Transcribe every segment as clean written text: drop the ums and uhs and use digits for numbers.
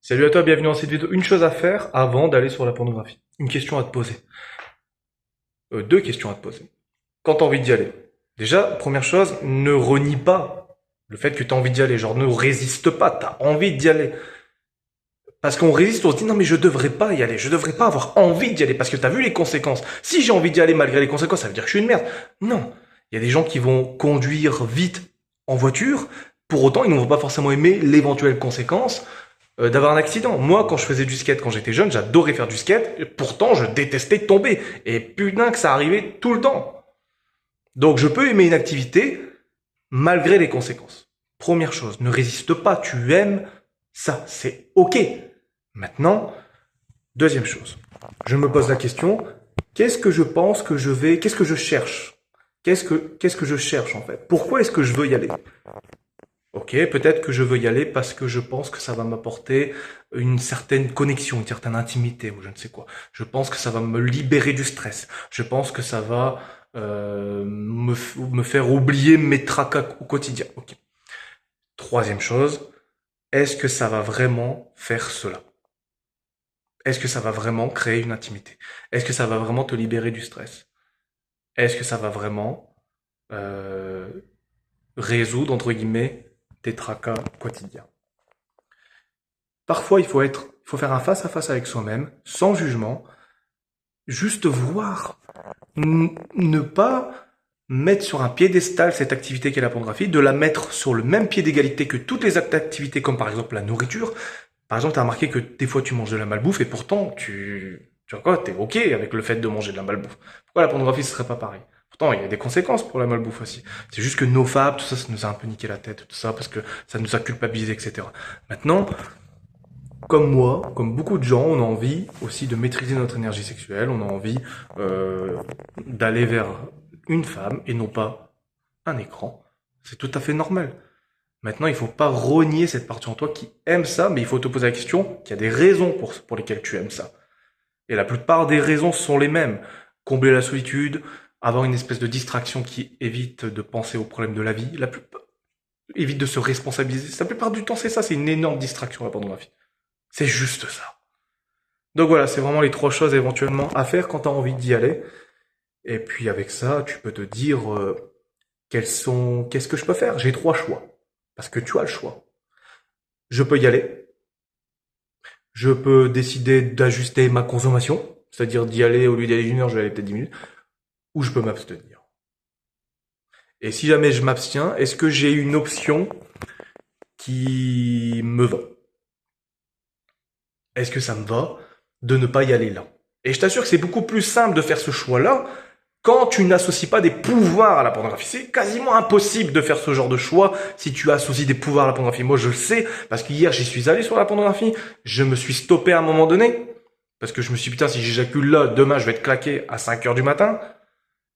Salut à toi, bienvenue dans cette vidéo. Une chose à faire avant d'aller sur la pornographie. Une question à te poser. Deux questions à te poser. Quand t'as envie d'y aller. Déjà, première chose, ne renie pas le fait que t'as envie d'y aller. Genre, ne résiste pas, t'as envie d'y aller. Parce qu'on résiste, on se dit non mais je devrais pas y aller, je devrais pas avoir envie d'y aller parce que t'as vu les conséquences. Si j'ai envie d'y aller malgré les conséquences, ça veut dire que je suis une merde. Non. Il y a des gens qui vont conduire vite en voiture, pour autant ils ne vont pas forcément aimer l'éventuelle conséquence d'avoir un accident. Moi, quand je faisais du skate quand j'étais jeune, j'adorais faire du skate, et pourtant je détestais tomber. Et putain que ça arrivait tout le temps. Donc je peux aimer une activité malgré les conséquences. Première chose, ne résiste pas, tu aimes ça, c'est ok. Maintenant, deuxième chose, je me pose la question, qu'est-ce que je pense que je vais, qu'est-ce que je cherche? Qu'est-ce que je cherche en fait? Pourquoi est-ce que je veux y aller? Ok, peut-être que je veux y aller parce que je pense que ça va m'apporter une certaine connexion, une certaine intimité ou je ne sais quoi. Je pense que ça va me libérer du stress. Je pense que ça va me faire oublier mes tracas au quotidien. Ok. Troisième chose, est-ce que ça va vraiment faire cela? Est-ce que ça va vraiment créer une intimité? Est-ce que ça va vraiment te libérer du stress? Est-ce que ça va vraiment euh, résoudre, entre guillemets, tes tracas quotidiens? Parfois, il faut faire un face-à-face avec soi-même, sans jugement, juste voir, ne pas mettre sur un piédestal cette activité qu'est la pornographie, de la mettre sur le même pied d'égalité que toutes les autres activités, comme par exemple la nourriture. Par exemple, tu as remarqué que des fois tu manges de la malbouffe et pourtant tu vois quoi, t'es ok avec le fait de manger de la malbouffe. Pourquoi la pornographie ce serait pas pareil? Pourtant, il y a des conséquences pour la malbouffe aussi. C'est juste que nos fables, tout ça, ça nous a un peu niqué la tête, tout ça, parce que ça nous a culpabilisé, etc. Maintenant, comme moi, comme beaucoup de gens, on a envie aussi de maîtriser notre énergie sexuelle, on a envie d'aller vers une femme et non pas un écran. C'est tout à fait normal. Maintenant, il faut pas renier cette partie en toi qui aime ça, mais il faut te poser la question qu'il y a des raisons pour lesquelles tu aimes ça. Et la plupart des raisons sont les mêmes. Combler la solitude, avoir une espèce de distraction qui évite de penser aux problèmes de la vie, évite de se responsabiliser. La plupart du temps, c'est ça, c'est une énorme distraction, la pornographie. C'est juste ça. Donc voilà, c'est vraiment les trois choses éventuellement à faire quand tu as envie d'y aller. Et puis avec ça, tu peux te dire qu'est-ce que je peux faire? J'ai trois choix. Parce que tu as le choix. Je peux y aller. Je peux décider d'ajuster ma consommation. C'est-à-dire d'y aller, au lieu d'y aller une heure, je vais aller peut-être 10 minutes. Ou je peux m'abstenir. Et si jamais je m'abstiens, est-ce que j'ai une option qui me va? Est-ce que ça me va de ne pas y aller là? Et je t'assure que c'est beaucoup plus simple de faire ce choix-là quand tu n'associes pas des pouvoirs à la pornographie. C'est quasiment impossible de faire ce genre de choix si tu associes des pouvoirs à la pornographie. Moi, je le sais, parce qu'hier, j'y suis allé sur la pornographie, je me suis stoppé à un moment donné, parce que je me suis dit, putain, si j'éjacule là, demain, je vais être claqué à 5 heures du matin.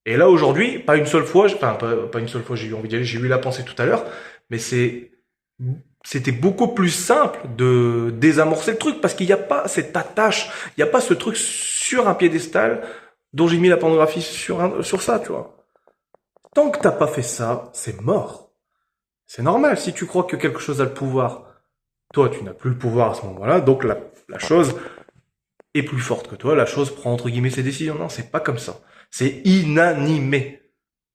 Et là, aujourd'hui, pas une seule fois, enfin, pas une seule fois, j'ai eu envie d'y aller, j'ai eu la pensée tout à l'heure, mais c'était beaucoup plus simple de désamorcer le truc, parce qu'il n'y a pas cette attache, il n'y a pas ce truc sur un piédestal dont j'ai mis la pornographie sur ça, tu vois. Tant que t'as pas fait ça, c'est mort. C'est normal, si tu crois que quelque chose a le pouvoir, toi tu n'as plus le pouvoir à ce moment-là, donc la chose est plus forte que toi, la chose prend entre guillemets ses décisions. Non, c'est pas comme ça. C'est inanimé.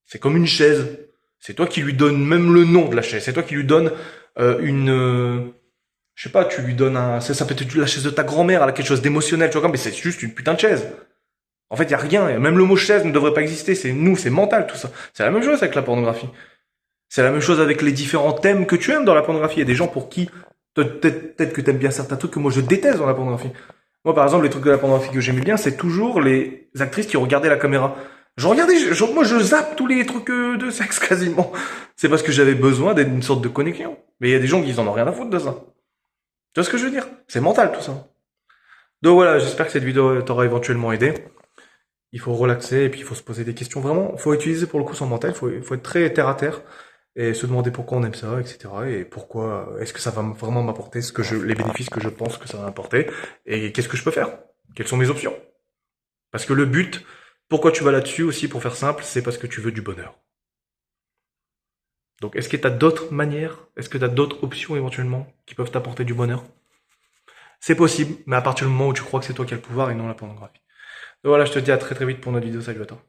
C'est comme une chaise. C'est toi qui lui donnes même le nom de la chaise. C'est toi qui lui donnes je sais pas, tu lui donnes ça peut être la chaise de ta grand-mère, elle a quelque chose d'émotionnel, tu vois, mais c'est juste une putain de chaise. En fait, il y a rien. Même le mot chaise ne devrait pas exister. C'est nous, c'est mental, tout ça. C'est la même chose avec la pornographie. C'est la même chose avec les différents thèmes que tu aimes dans la pornographie. Il y a des gens pour qui, peut-être que tu aimes bien certains trucs que moi je déteste dans la pornographie. Moi, par exemple, les trucs de la pornographie que j'aimais bien, c'est toujours les actrices qui regardaient la caméra. Moi, je zappe tous les trucs de sexe quasiment. C'est parce que j'avais besoin d'une sorte de connexion. Mais il y a des gens qui en ont rien à foutre de ça. Tu vois ce que je veux dire? C'est mental, tout ça. Donc voilà, j'espère que cette vidéo t'aura éventuellement aidé. Il faut relaxer et puis il faut se poser des questions. Vraiment, il faut utiliser pour le coup son mental, il faut être très terre à terre et se demander pourquoi on aime ça, etc. Et pourquoi est-ce que ça va vraiment m'apporter les bénéfices que je pense que ça va m'apporter et qu'est-ce que je peux faire? Quelles sont mes options? Parce que le but, pourquoi tu vas là-dessus aussi, pour faire simple, c'est parce que tu veux du bonheur. Donc est-ce que tu as d'autres manières? Est-ce que tu as d'autres options éventuellement qui peuvent t'apporter du bonheur? C'est possible, mais à partir du moment où tu crois que c'est toi qui as le pouvoir et non la pornographie. Donc voilà, je te dis à très très vite pour notre vidéo. Salut à toi.